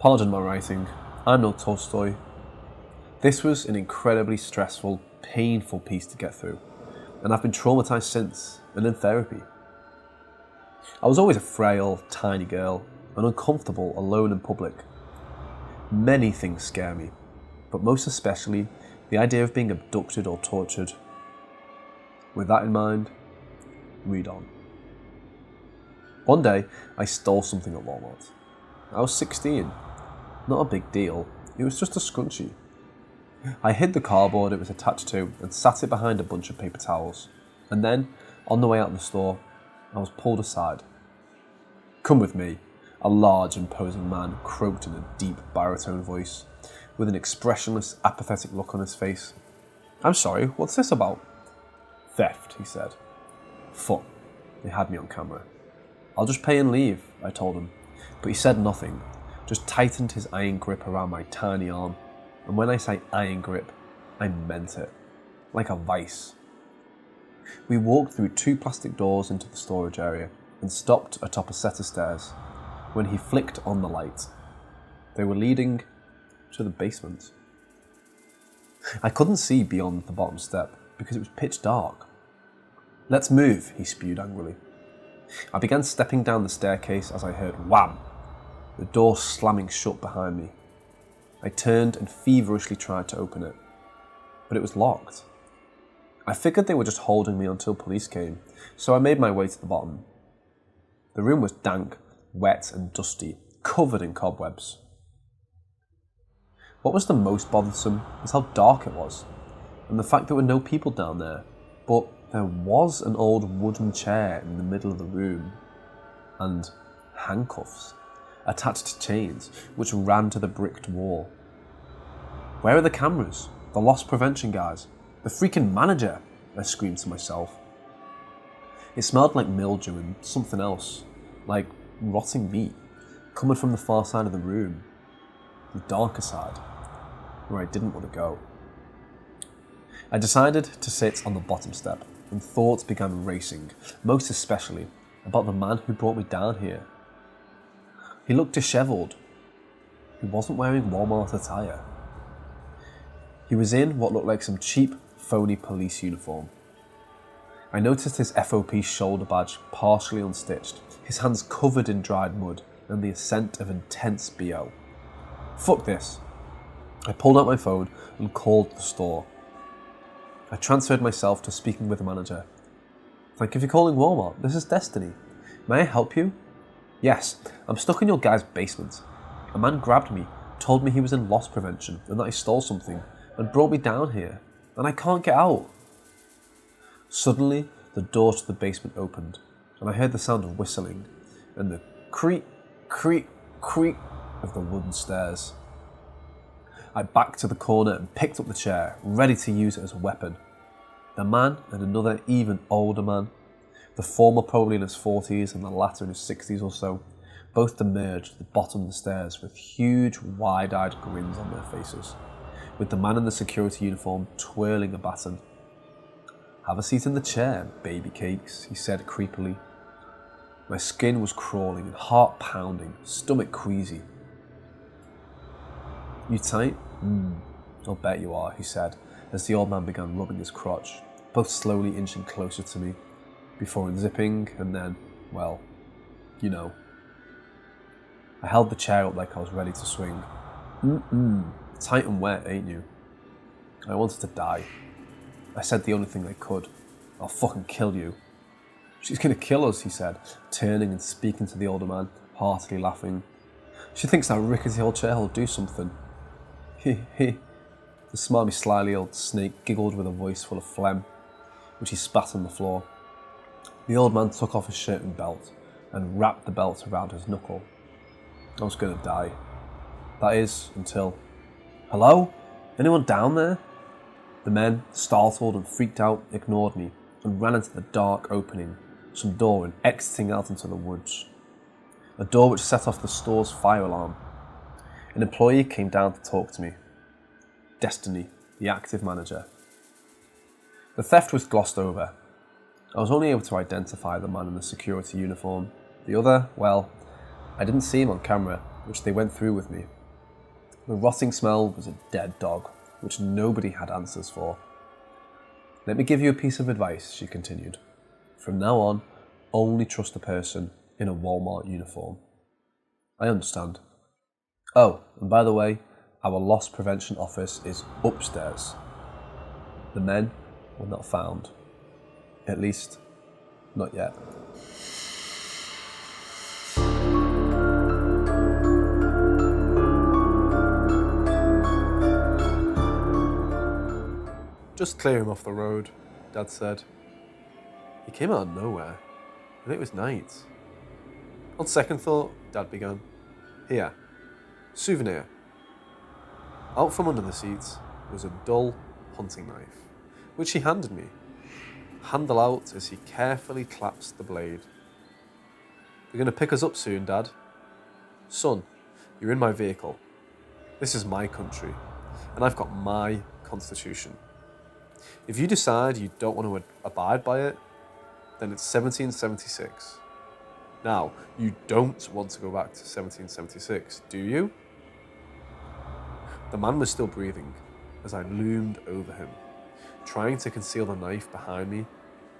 Pardon my writing, I'm no Tolstoy. This was an incredibly stressful, painful piece to get through, and I've been traumatised since, and in therapy. I was always a frail, tiny girl, and uncomfortable alone in public. Many things scare me, but most especially the idea of being abducted or tortured. With that in mind, read on. One day, I stole something at Walmart. I was 16. Not a big deal, it was just a scrunchie. I hid the cardboard it was attached to and sat it behind a bunch of paper towels. And then, on the way out of the store, I was pulled aside. "Come with me," a large, imposing man croaked in a deep baritone voice, with an expressionless, apathetic look on his face. "I'm sorry, what's this about?" "Theft," he said. Fuck, they had me on camera. "I'll just pay and leave," I told him, but he said nothing, just tightened his iron grip around my tiny arm. And when I say iron grip, I meant it. Like a vice. We walked through 2 plastic doors into the storage area and stopped atop a set of stairs when he flicked on the light. They were leading to the basement. I couldn't see beyond the bottom step because it was pitch dark. "Let's move," he spewed angrily. I began stepping down the staircase as I heard wham, the door slamming shut behind me. I turned and feverishly tried to open it, but it was locked. I figured they were just holding me until police came, so I made my way to the bottom. The room was dank, wet and dusty, covered in cobwebs. What was the most bothersome was how dark it was, and the fact there were no people down there, but there was an old wooden chair in the middle of the room, and handcuffs attached to chains which ran to the bricked wall. "Where are the cameras? The loss prevention guys? The freaking manager?" I screamed to myself. It smelled like mildew and something else, like rotting meat, coming from the far side of the room, the darker side, where I didn't want to go. I decided to sit on the bottom step, and thoughts began racing, most especially about the man who brought me down here. He looked dishevelled. He wasn't wearing Walmart attire. He was in what looked like some cheap, phony police uniform. I noticed his FOP shoulder badge partially unstitched, his hands covered in dried mud, and the scent of intense BO. Fuck this. I pulled out my phone and called the store. I transferred myself to speaking with the manager. "Thank you for calling Walmart. This is Destiny. May I help you?" "Yes, I'm stuck in your guy's basement. A man grabbed me, told me he was in loss prevention and that I stole something, and brought me down here, and I can't get out." Suddenly, the door to the basement opened, and I heard the sound of whistling, and the creak, creak, creak of the wooden stairs. I backed to the corner and picked up the chair, ready to use it as a weapon. The man and another even older man, the former probably in his 40s and the latter in his 60s or so, both emerged at the bottom of the stairs with huge, wide-eyed grins on their faces, with the man in the security uniform twirling a baton. "Have a seat in the chair, baby cakes," he said creepily. My skin was crawling and heart pounding, stomach queasy. "You tight?" "I'll bet you are," he said, as the old man began rubbing his crotch, both slowly inching closer to me, before unzipping, and then, well, you know. I held the chair up like I was ready to swing. Tight and wet, ain't you?" I wanted to die. I said the only thing I could. "I'll fucking kill you." "She's gonna kill us," he said, turning and speaking to the older man, heartily laughing. "She thinks that rickety old chair will do something." He. The smarmy, slyly old snake giggled with a voice full of phlegm, which he spat on the floor. The old man took off his shirt and belt, and wrapped the belt around his knuckle. I was gonna die. That is, until... "Hello? Anyone down there?" The men, startled and freaked out, ignored me, and ran into the dark opening, some door, and exiting out into the woods. A door which set off the store's fire alarm. An employee came down to talk to me. Destiny, the active manager. The theft was glossed over. I was only able to identify the man in the security uniform. The other, well, I didn't see him on camera, which they went through with me. The rotting smell was a dead dog, which nobody had answers for. Let me give you a piece of advice, she continued. From now on, only trust a person in a Walmart uniform. I understand. Oh, and by the way, our loss prevention office is upstairs. The men were not found. At least, not yet. Just clear him off the road, Dad said. He came out of nowhere, and it was night. On second thought, Dad began. Here, souvenir. Out from under the seats was a dull hunting knife, which he handed me, handle out as he carefully clasped the blade. You're going to pick us up soon, Dad. Son, you're in my vehicle. This is my country, and I've got my constitution. If you decide you don't want to abide by it, then it's 1776. Now, you don't want to go back to 1776, do you? The man was still breathing as I loomed over him, trying to conceal the knife behind me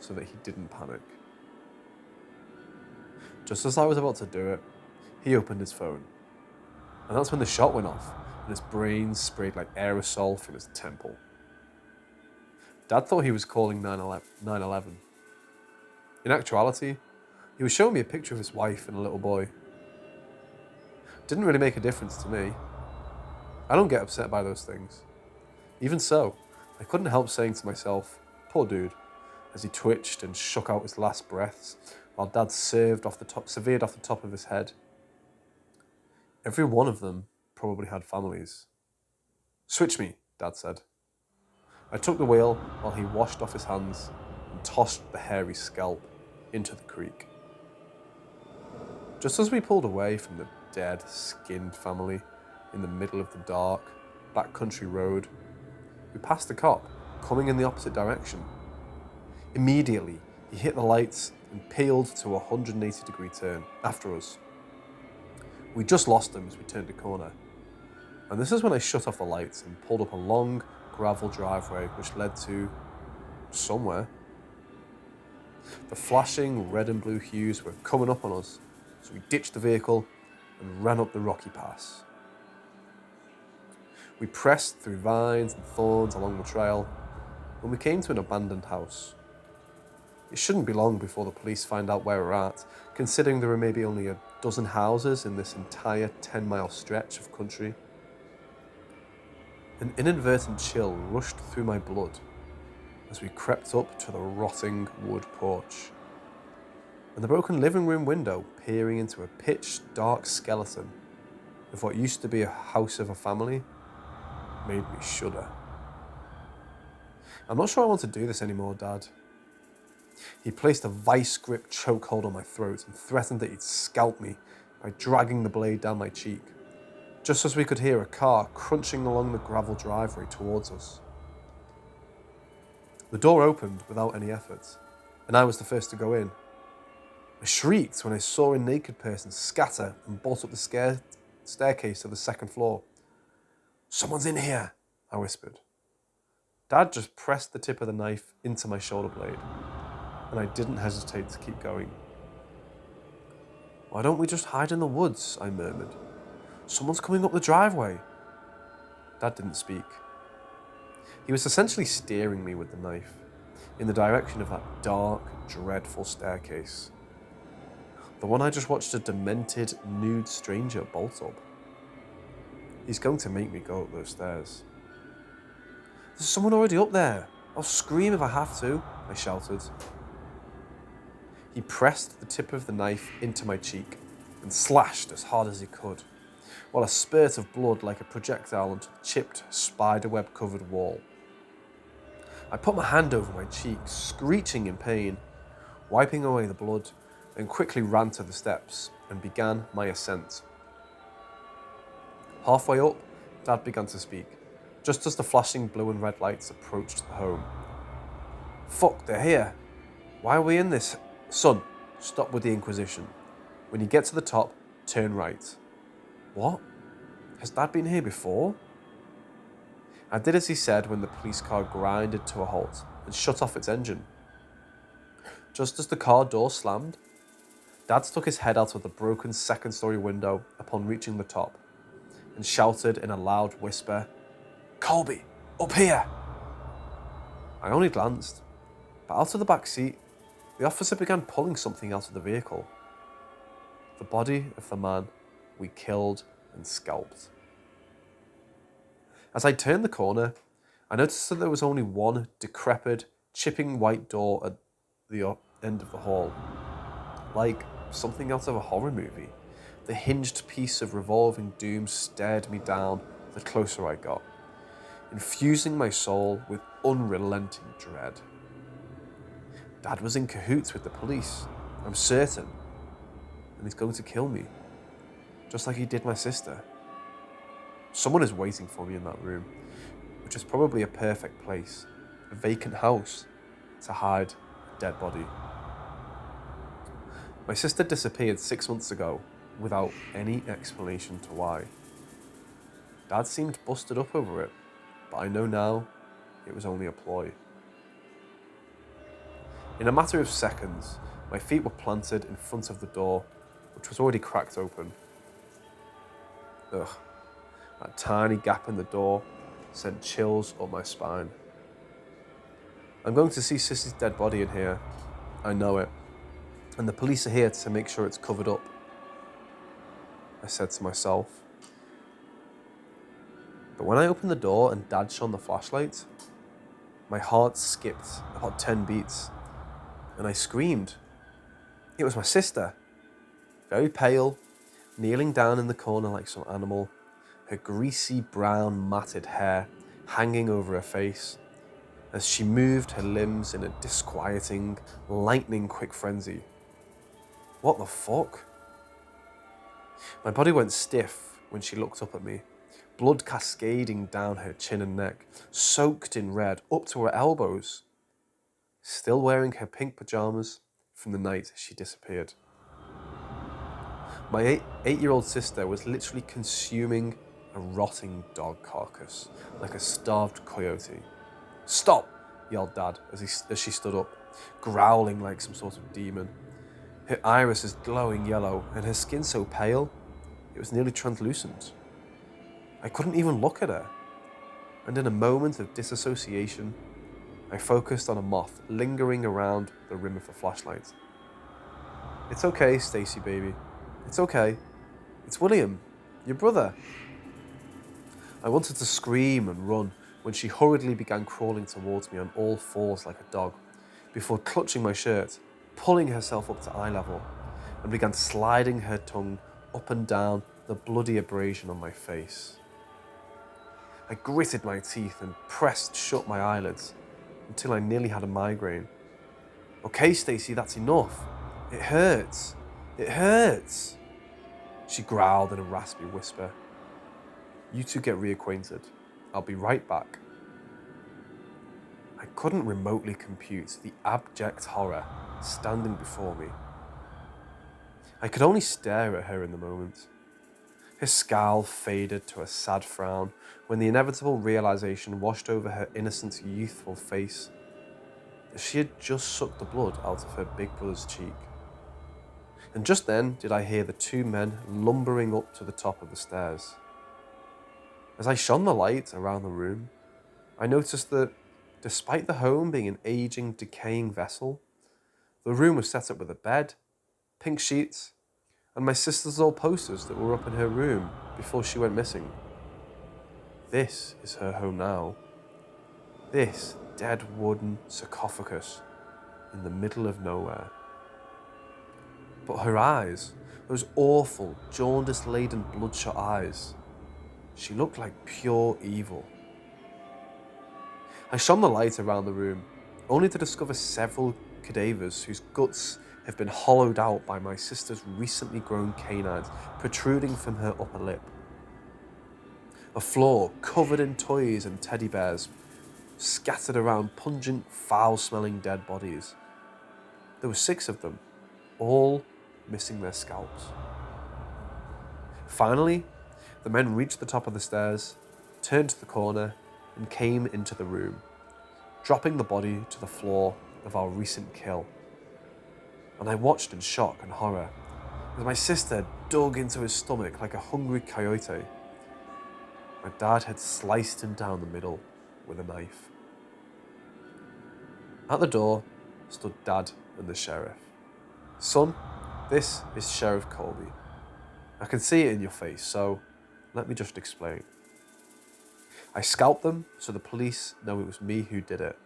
so that he didn't panic. Just as I was about to do it, he opened his phone. And that's when the shot went off and his brain sprayed like aerosol from his temple. Dad thought he was calling 911. In actuality, he was showing me a picture of his wife and a little boy. Didn't really make a difference to me. I don't get upset by those things. Even so, I couldn't help saying to myself, poor dude, as he twitched and shook out his last breaths while Dad severed off the top of his head. Every one of them probably had families. Switch me, Dad said. I took the wheel while he washed off his hands and tossed the hairy scalp into the creek. Just as we pulled away from the dead, skinned family in the middle of the dark, backcountry road, we passed a cop coming in the opposite direction. Immediately, he hit the lights and peeled to a 180-degree turn after us. We just lost him as we turned a corner. And this is when I shut off the lights and pulled up a long gravel driveway which led to somewhere. The flashing red and blue hues were coming up on us, so we ditched the vehicle and ran up the rocky pass. We pressed through vines and thorns along the trail when we came to an abandoned house. It shouldn't be long before the police find out where we're at, considering there were maybe only a dozen houses in this entire 10-mile stretch of country. An inadvertent chill rushed through my blood as we crept up to the rotting wood porch and the broken living room window peering into a pitch-dark skeleton of what used to be a house of a family made me shudder. I'm not sure I want to do this anymore, Dad. He placed a vice-grip chokehold on my throat and threatened that he'd scalp me by dragging the blade down my cheek, just as we could hear a car crunching along the gravel driveway towards us. The door opened without any effort, and I was the first to go in. I shrieked when I saw a naked person scatter and bolt up the staircase to the second floor. "Someone's in here," I whispered. Dad just pressed the tip of the knife into my shoulder blade, and I didn't hesitate to keep going. "Why don't we just hide in the woods?" I murmured. "Someone's coming up the driveway." Dad didn't speak. He was essentially steering me with the knife in the direction of that dark, dreadful staircase. The one I just watched a demented, nude stranger bolt up. He's going to make me go up those stairs. "There's someone already up there. I'll scream if I have to," I shouted. He pressed the tip of the knife into my cheek and slashed as hard as he could, while a spurt of blood like a projectile onto the chipped, spiderweb-covered wall. I put my hand over my cheek, screeching in pain, wiping away the blood, and quickly ran to the steps and began my ascent. Halfway up, Dad began to speak, just as the flashing blue and red lights approached the home. "Fuck, they're here. Why are we in this? Son, stop with the Inquisition. When you get to the top, turn right." "What?" Has Dad been here before? I did as he said when the police car grinded to a halt and shut off its engine. Just as the car door slammed, Dad stuck his head out of the broken second-story window upon reaching the top and shouted in a loud whisper, "Colby, up here!" I only glanced, but out of the back seat, the officer began pulling something out of the vehicle. The body of the man we killed and scalped. As I turned the corner, I noticed that there was only one decrepit, chipping white door at the end of the hall. Like something out of a horror movie, the hinged piece of revolving doom stared me down the closer I got, infusing my soul with unrelenting dread. Dad was in cahoots with the police, I'm certain, and he's going to kill me, just like he did my sister. Someone is waiting for me in that room, which is probably a perfect place, a vacant house, to hide a dead body. My sister disappeared 6 months ago without any explanation to why. Dad seemed busted up over it, but I know now it was only a ploy. In a matter of seconds, my feet were planted in front of the door, which was already cracked open. Ugh, that tiny gap in the door sent chills up my spine. I'm going to see Sissy's dead body in here. I know it. And the police are here to make sure it's covered up, I said to myself. But when I opened the door and Dad shone the flashlight, my heart skipped about 10 beats, and I screamed. It was my sister, very pale, kneeling down in the corner like some animal, her greasy brown matted hair hanging over her face, as she moved her limbs in a disquieting, lightning-quick frenzy. What the fuck? My body went stiff when she looked up at me, blood cascading down her chin and neck, soaked in red up to her elbows, still wearing her pink pajamas from the night she disappeared. My eight-year-old sister was literally consuming a rotting dog carcass like a starved coyote. "Stop!" yelled Dad as she stood up, growling like some sort of demon. Her irises glowing yellow and her skin so pale it was nearly translucent. I couldn't even look at her, and in a moment of disassociation, I focused on a moth lingering around the rim of the flashlight. "It's okay, Stacy, baby. It's okay. It's William, your brother." I wanted to scream and run when she hurriedly began crawling towards me on all fours like a dog, before clutching my shirt, pulling herself up to eye level, and began sliding her tongue up and down the bloody abrasion on my face. I gritted my teeth and pressed shut my eyelids until I nearly had a migraine. "Okay, Stacy, that's enough. It hurts. It hurts," she growled in a raspy whisper. "You two get reacquainted. I'll be right back." I couldn't remotely compute the abject horror standing before me. I could only stare at her in the moment. Her scowl faded to a sad frown when the inevitable realization washed over her innocent, youthful face that she had just sucked the blood out of her big brother's cheek. And just then did I hear the two men lumbering up to the top of the stairs. As I shone the light around the room, I noticed that, despite the home being an aging, decaying vessel, the room was set up with a bed, pink sheets, and my sister's old posters that were up in her room before she went missing. This is her home now. This dead wooden sarcophagus in the middle of nowhere. But her eyes, those awful, jaundice-laden, bloodshot eyes, she looked like pure evil. I shone the light around the room, only to discover several cadavers whose guts have been hollowed out by my sister's recently grown canines protruding from her upper lip. A floor covered in toys and teddy bears, scattered around pungent, foul-smelling dead bodies. There were 6 of them, all missing their scalps. Finally, The men reached the top of the stairs, turned to the corner, and came into the room, dropping the body to the floor of our recent kill. And I watched in shock and horror as my sister dug into his stomach like a hungry coyote. My dad had sliced him down the middle with a knife. At the door stood Dad and the sheriff. Son, this is Sheriff Colby. I can see it in your face, so let me just explain. I scalped them so the police know it was me who did it,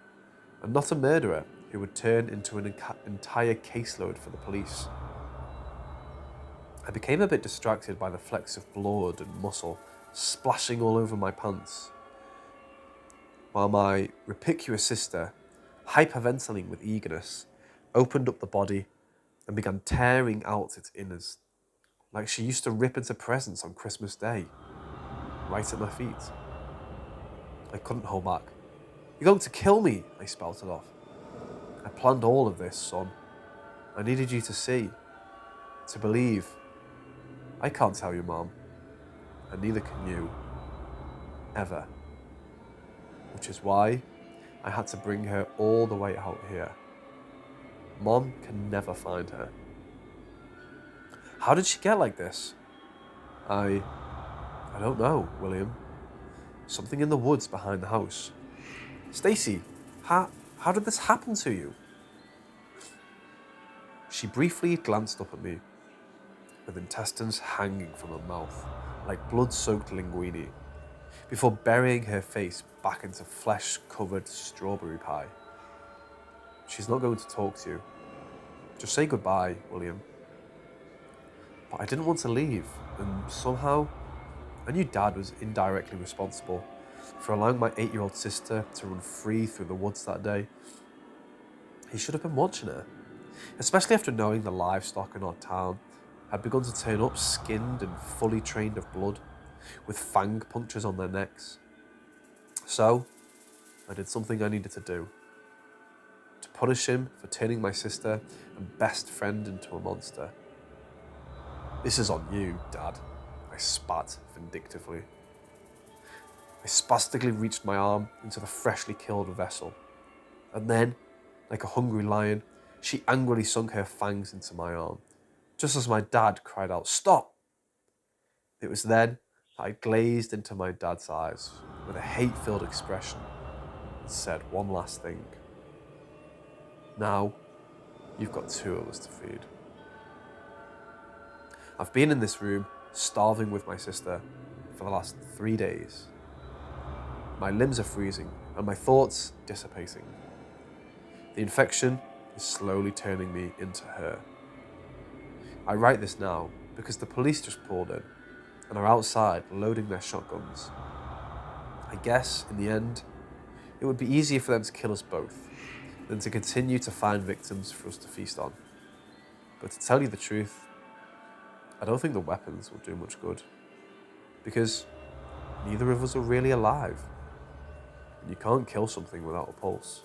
and not a murderer who would turn into an entire caseload for the police. I became a bit distracted by the flecks of blood and muscle splashing all over my pants, while my rapiculous sister, hyperventilating with eagerness, opened up the body and began tearing out its innards, like she used to rip into presents on Christmas Day, right at my feet. I couldn't hold back. "You're going to kill me," I spouted off. "I planned all of this, son. I needed you to see, to believe. I can't tell you, Mom, and neither can you, ever. Which is why I had to bring her all the way out here. Mom can never find her." "How did she get like this?" I don't know, William. Something in the woods behind the house. "Stacy, how did this happen to you?" She briefly glanced up at me, with intestines hanging from her mouth like blood-soaked linguine, before burying her face back into flesh-covered strawberry pie. "She's not going to talk to you. Just say goodbye, William." But I didn't want to leave, and somehow I knew Dad was indirectly responsible for allowing my 8-year-old sister to run free through the woods that day. He should have been watching her, especially after knowing the livestock in our town had begun to turn up skinned and fully trained of blood, with fang punctures on their necks. So I did something I needed to do, to punish him for turning my sister and best friend into a monster. "This is on you, Dad," I spat vindictively. I spastically reached my arm into the freshly killed vessel, and then, like a hungry lion, she angrily sunk her fangs into my arm, just as my dad cried out, "Stop!" It was then that I glazed into my dad's eyes with a hate-filled expression and said one last thing. "Now, you've got 2 of us to feed." I've been in this room, starving with my sister, for the last 3 days. My limbs are freezing and my thoughts dissipating. The infection is slowly turning me into her. I write this now because the police just pulled in and are outside loading their shotguns. I guess, in the end, it would be easier for them to kill us both than to continue to find victims for us to feast on. But to tell you the truth, I don't think the weapons will do much good, because neither of us are really alive. And you can't kill something without a pulse.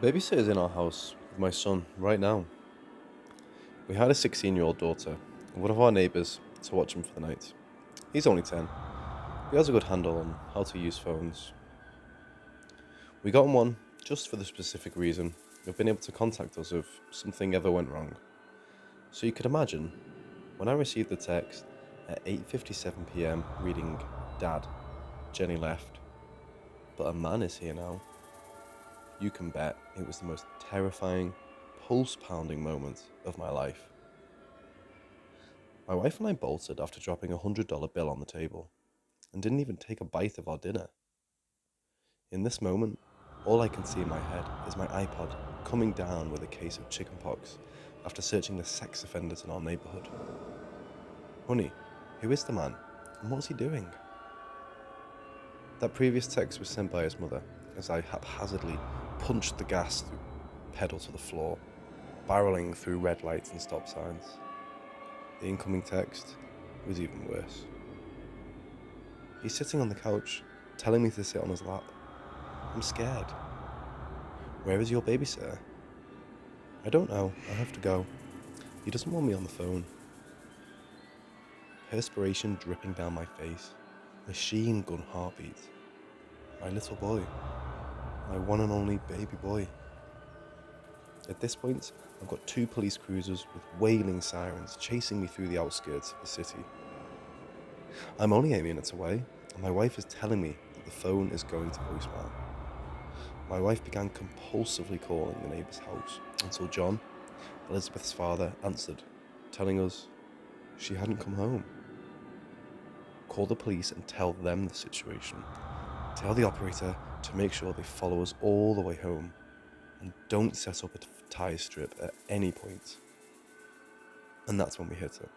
The babysitter's in our house with my son right now. We had a 16-year-old daughter and one of our neighbours to watch him for the night. He's only 10. He has a good handle on how to use phones. We got him one just for the specific reason of being able to contact us if something ever went wrong. So you could imagine, when I received the text at 8:57 p.m. reading, "Dad, Jenny left, but a man is here now," you can bet it was the most terrifying, pulse-pounding moment of my life. My wife and I bolted after dropping a $100 bill on the table and didn't even take a bite of our dinner. In this moment, all I can see in my head is my iPod coming down with a case of chickenpox after searching the sex offenders in our neighbourhood. "Honey, who is the man and what's he doing?" That previous text was sent by his mother as I haphazardly punched the gas pedal to the floor, barreling through red lights and stop signs. The incoming text was even worse. He's sitting on the couch, telling me to sit on his lap. I'm scared. Where is your babysitter? I don't know. I have to go. He doesn't want me on the phone. Perspiration dripping down my face. Machine gun heartbeat. My little boy. My one and only baby boy. At this point, I've got 2 police cruisers with wailing sirens chasing me through the outskirts of the city. I'm only 8 minutes away, and my wife is telling me that the phone is going to voicemail. My wife began compulsively calling the neighbour's house until John, Elizabeth's father, answered, telling us she hadn't come home. Call the police and tell them the situation. Tell the operator to make sure they follow us all the way home, and don't set up a tyre strip at any point. And that's when we hit it.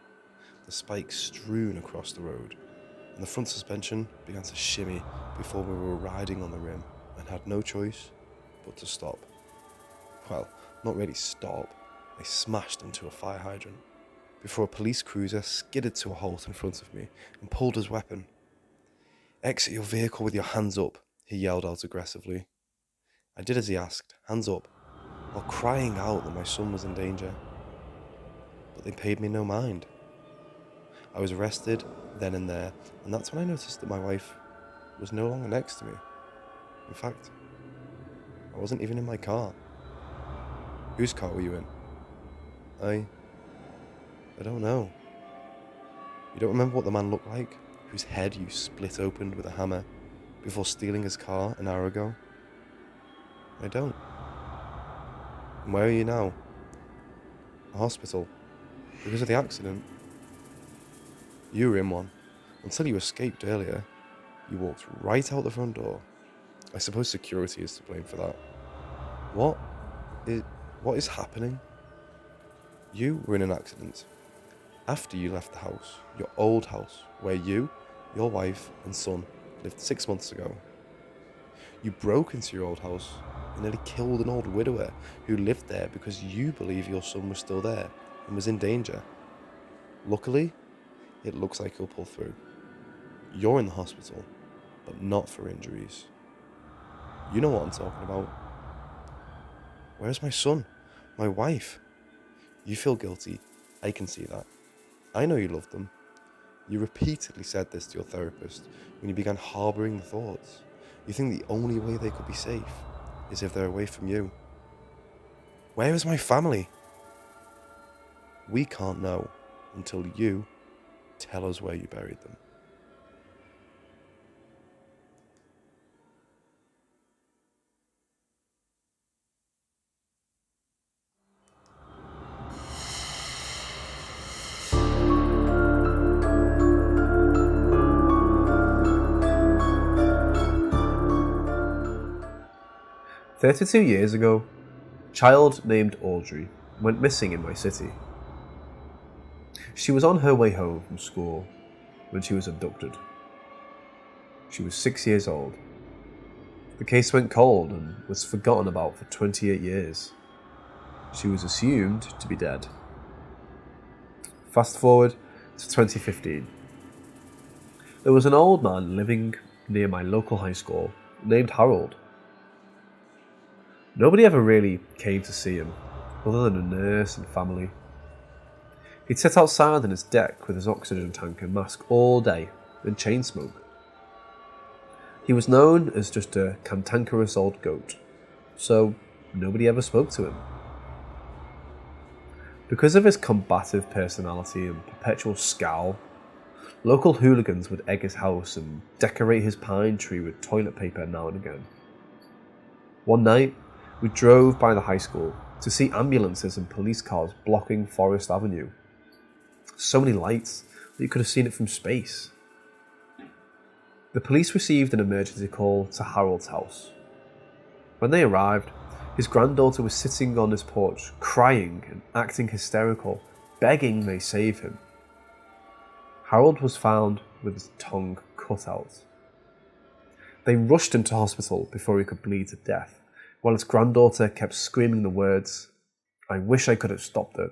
The spikes strewn across the road, and the front suspension began to shimmy before we were riding on the rim and had no choice but to stop. Well, not really stop. I smashed into a fire hydrant before a police cruiser skidded to a halt in front of me and pulled his weapon. "Exit your vehicle with your hands up," he yelled out aggressively. I did as he asked, hands up, while crying out that my son was in danger. But they paid me no mind. I was arrested then and there, and that's when I noticed that my wife was no longer next to me. In fact, I wasn't even in my car. Whose car were you in? I don't know. You don't remember what the man looked like, whose head you split open with a hammer before stealing his car an hour ago? I don't. And where are you now? A hospital. Because of the accident. You were in one. Until you escaped earlier. You walked right out the front door. I suppose security is to blame for that. What is happening? You were in an accident. After you left the house, your old house, where you, your wife and son lived 6 months ago. You broke into your old house and nearly killed an old widower who lived there because you believe your son was still there and was in danger. Luckily, it looks like he'll pull through. You're in the hospital, but not for injuries. You know what I'm talking about. Where's my son? My wife? You feel guilty. I can see that. I know you love them. You repeatedly said this to your therapist when you began harboring the thoughts. You think the only way they could be safe is if they're away from you. Where is my family? We can't know until you tell us where you buried them. "32 years ago, a child named Audrey went missing in my city. She was on her way home from school when she was abducted. She was 6 years old. The case went cold and was forgotten about for 28 years. She was assumed to be dead. Fast forward to 2015. There was an old man living near my local high school named Harold. Nobody ever really came to see him, other than a nurse and family. He'd sit outside on his deck with his oxygen tank and mask all day and chain smoke. He was known as just a cantankerous old goat, so nobody ever spoke to him. Because of his combative personality and perpetual scowl, local hooligans would egg his house and decorate his pine tree with toilet paper now and again. One night, we drove by the high school to see ambulances and police cars blocking Forest Avenue. So many lights that you could have seen it from space. The police received an emergency call to Harold's house. When they arrived, his granddaughter was sitting on his porch, crying and acting hysterical, begging they save him. Harold was found with his tongue cut out. They rushed him to hospital before he could bleed to death, while his granddaughter kept screaming the words, "I wish I could have stopped it."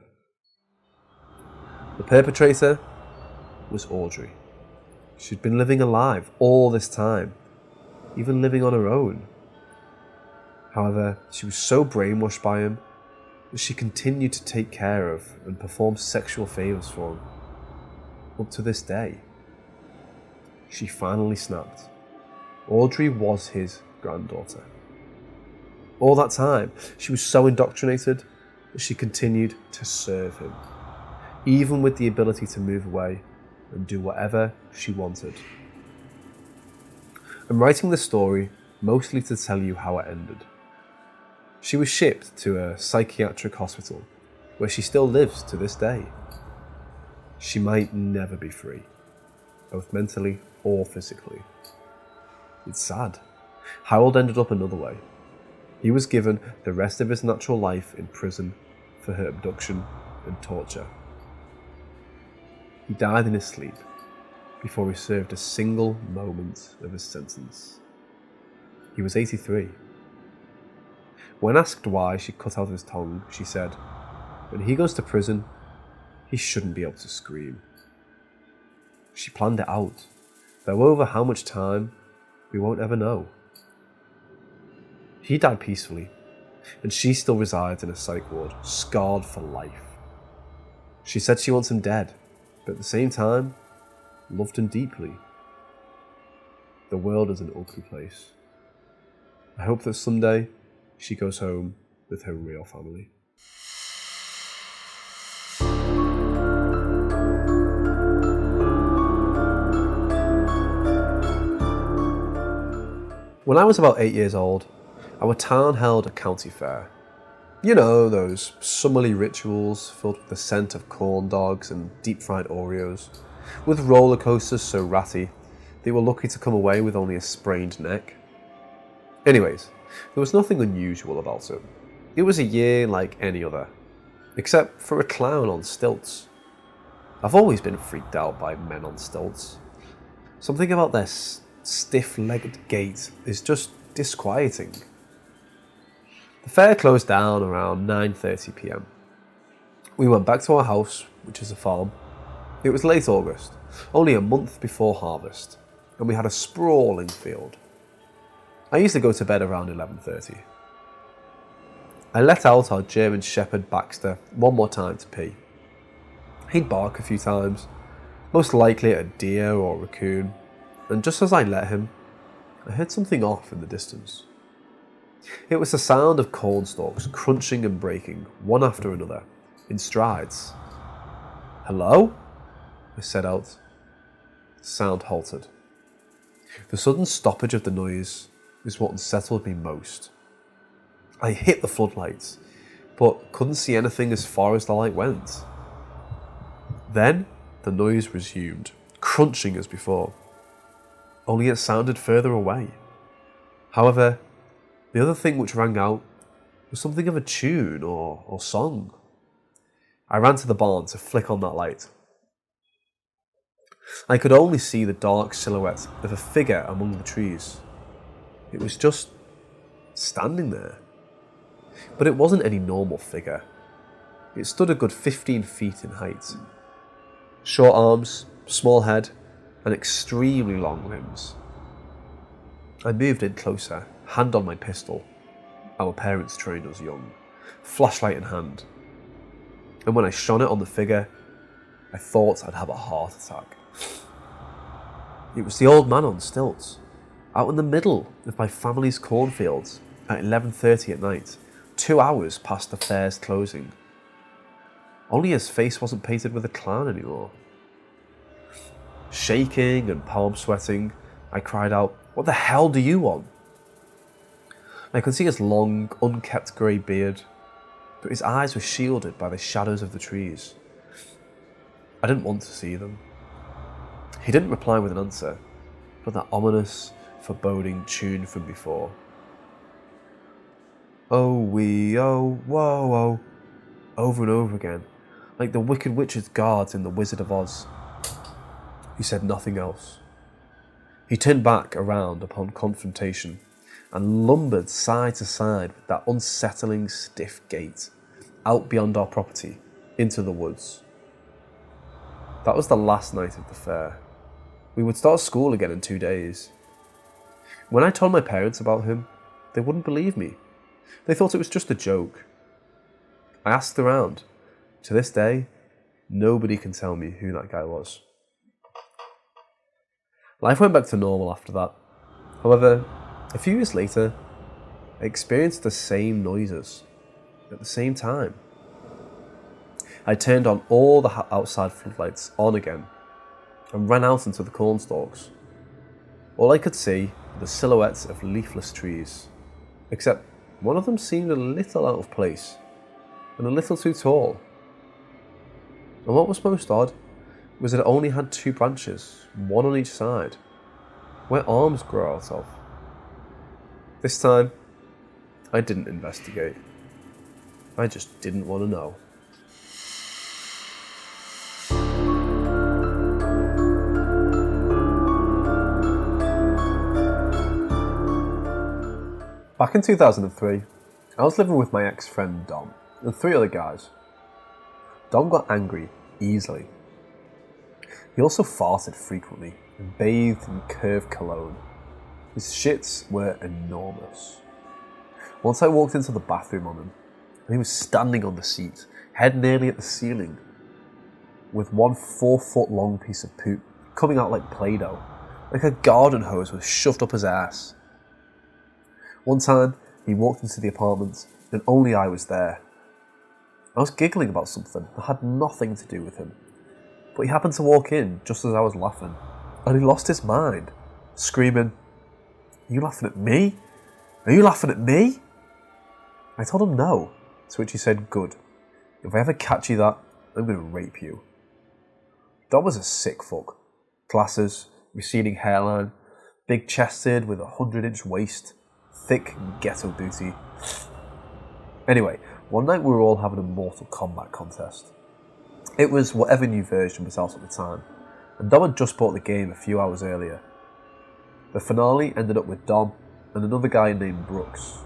The perpetrator was Audrey. She'd been living a life all this time, even living on her own. However, she was so brainwashed by him that she continued to take care of and perform sexual favours for him. Up to this day. She finally snapped. Audrey was his granddaughter. All that time, she was so indoctrinated that she continued to serve him, even with the ability to move away and do whatever she wanted. I'm writing this story mostly to tell you how it ended. She was shipped to a psychiatric hospital where she still lives to this day. She might never be free, both mentally or physically. It's sad. Harold ended up another way. He was given the rest of his natural life in prison for her abduction and torture. He died in his sleep before he served a single moment of his sentence. He was 83. When asked why she cut out his tongue, she said, "When he goes to prison, he shouldn't be able to scream." She planned it out, though over how much time, we won't ever know. He died peacefully, and she still resides in a psych ward, scarred for life. She said she wants him dead, but at the same time, loved him deeply. The world is an ugly place. I hope that someday she goes home with her real family. When I was about 8 years old, our town held a county fair. You know, those summerly rituals filled with the scent of corn dogs and deep-fried Oreos, with roller coasters so ratty they were lucky to come away with only a sprained neck. Anyways, there was nothing unusual about it. It was a year like any other, except for a clown on stilts. I've always been freaked out by men on stilts. Something about their stiff-legged gait is just disquieting. The fair closed down around 9:30 p.m. We went back to our house, which is a farm. It was late August, only a month before harvest, and we had a sprawling field. I usually go to bed around 11:30. I let out our German Shepherd Baxter one more time to pee. He'd bark a few times, most likely at a deer or a raccoon, and just as I let him, I heard something off in the distance. It was the sound of corn stalks crunching and breaking, one after another, in strides. "Hello?" I said out. The sound halted. The sudden stoppage of the noise is what unsettled me most. I hit the floodlights, but couldn't see anything as far as the light went. Then the noise resumed, crunching as before, only it sounded further away. However, the other thing which rang out was something of a tune or song. I ran to the barn to flick on that light. I could only see the dark silhouette of a figure among the trees. It was just standing there. But it wasn't any normal figure. It stood a good 15 feet in height. Short arms, small head, and extremely long limbs. I moved in closer, hand on my pistol. Our parents trained us young, flashlight in hand. And when I shone it on the figure, I thought I'd have a heart attack. It was the old man on stilts, out in the middle of my family's cornfields at 11:30 at night, 2 hours past the fair's closing. Only his face wasn't painted with a clown anymore. Shaking and palm sweating, I cried out, "What the hell do you want?" I could see his long, unkempt grey beard, but his eyes were shielded by the shadows of the trees. I didn't want to see them. He didn't reply with an answer, but that ominous, foreboding tune from before. "Oh wee oh, whoa oh," over and over again, like the Wicked Witch's guards in The Wizard of Oz. He said nothing else. He turned back around upon confrontation and lumbered side to side with that unsettling stiff gait out beyond our property into the woods. That was the last night of the fair. We would start school again in 2 days. When I told my parents about him, they wouldn't believe me. They thought it was just a joke. I asked around. To this day, nobody can tell me who that guy was. Life went back to normal after that. However, a few years later, I experienced the same noises at the same time. I turned on all the outside floodlights on again and ran out into the cornstalks. All I could see were the silhouettes of leafless trees, except one of them seemed a little out of place and a little too tall. And what was most odd was that it only had 2 branches, one on each side, where arms grow out of. This time, I didn't investigate. I just didn't want to know. Back in 2003, I was living with my ex-friend Dom and 3 other guys. Dom got angry easily. He also farted frequently and bathed in curved cologne. His shits were enormous. Once I walked into the bathroom on him, and he was standing on the seat, head nearly at the ceiling, with one 4-foot long piece of poop coming out like Play-Doh, like a garden hose was shoved up his ass. One time, he walked into the apartment, and only I was there. I was giggling about something that had nothing to do with him, but he happened to walk in just as I was laughing, and he lost his mind, screaming, "Are you laughing at me? Are you laughing at me?" I told him no, to which he said, "Good. If I ever catch you that, I'm going to rape you." Dom was a sick fuck. Glasses, receding hairline, big-chested with a 100-inch waist, thick ghetto booty. Anyway, one night we were all having a Mortal Kombat contest. It was whatever new version was out at the time, and Dom had just bought the game a few hours earlier. The finale ended up with Dom and another guy named Brooks.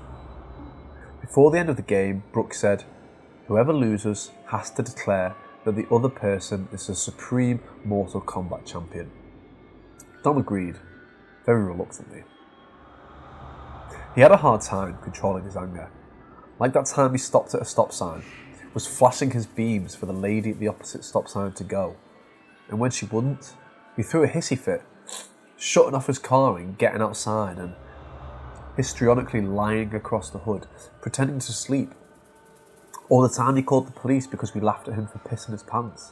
Before the end of the game, Brooks said, "Whoever loses has to declare that the other person is the supreme Mortal Kombat champion." Dom agreed, very reluctantly. He had a hard time controlling his anger. Like that time he stopped at a stop sign, was flashing his beams for the lady at the opposite stop sign to go, and when she wouldn't, he threw a hissy fit, shutting off his car and getting outside and histrionically lying across the hood, pretending to sleep. All the time he called the police because we laughed at him for pissing his pants.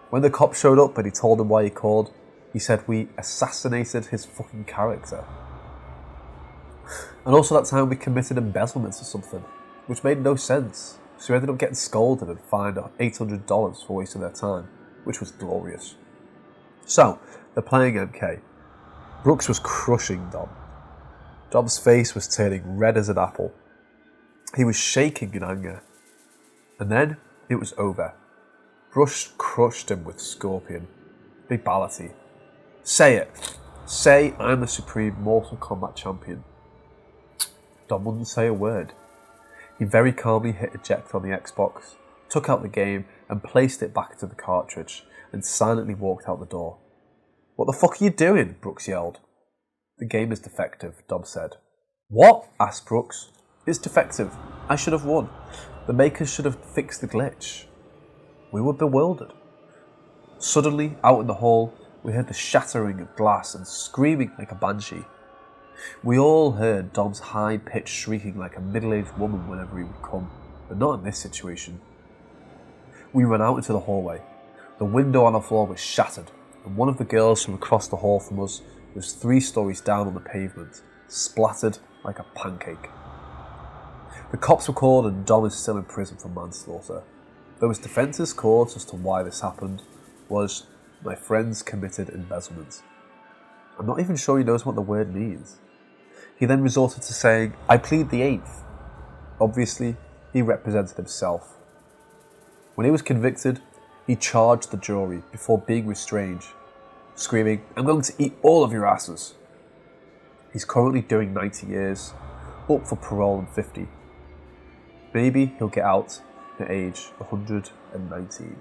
When the cops showed up and he told them why he called, he said we assassinated his fucking character. And also that time we committed embezzlement or something, which made no sense, so we ended up getting scolded and fined $800 for wasting their time, which was glorious. So, they're playing MK. Brooks was crushing Dom. Dom's face was turning red as an apple. He was shaking in anger. And then it was over. Brooks crushed him with Scorpion. Big ballity. Say it. Say I'm the supreme Mortal Kombat champion. Dom wouldn't say a word. He very calmly hit eject on the Xbox, took out the game and placed it back into the cartridge, and silently walked out the door. "What the fuck are you doing?" Brooks yelled. "The game is defective," Dom said. "What?" asked Brooks. "It's defective. I should have won. The makers should have fixed the glitch." We were bewildered. Suddenly, out in the hall, we heard the shattering of glass and screaming like a banshee. We all heard Dom's high-pitched shrieking like a middle-aged woman whenever he would come, but not in this situation. We ran out into the hallway. The window on the floor was shattered, and one of the girls from across the hall from us was 3 stories down on the pavement, splattered like a pancake. The cops were called and Dom is still in prison for manslaughter. Though his defence's cause as to why this happened was, "My friends committed embezzlement." I'm not even sure he knows what the word means. He then resorted to saying, "I plead the 8th. Obviously, he represented himself. When he was convicted, he charged the jury before being restrained, screaming, "I'm going to eat all of your asses." He's currently doing 90 years, up for parole in 50. Maybe he'll get out at age 119.